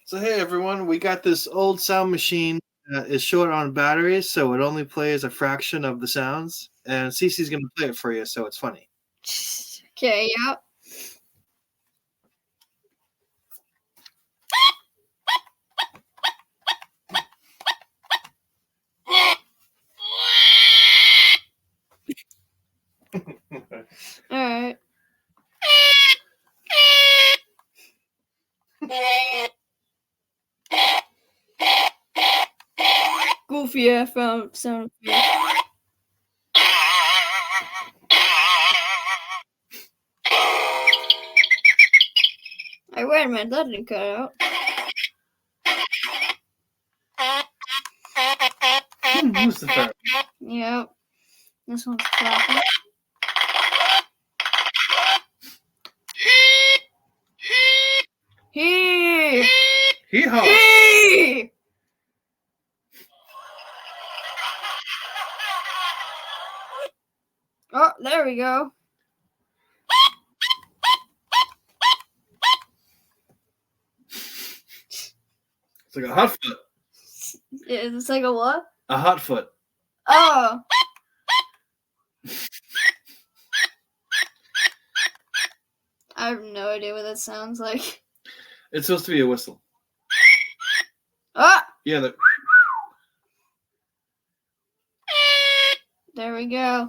So hey everyone, we got this old sound machine that is short on batteries, so it only plays a fraction of the sounds. And Cece's gonna play it for you, so it's funny. Okay, yep. Alright. Goofy FM sound effect. Hey, wait a minute, that didn't cut out. Who's the third? Yep. This one's clapping. Hee! Hee-haw! Hee! Oh, there we go. It's like a hot foot. It's like a what? A hot foot. Oh. I have no idea what that sounds like. It's supposed to be a whistle. Ah! Yeah, There we go.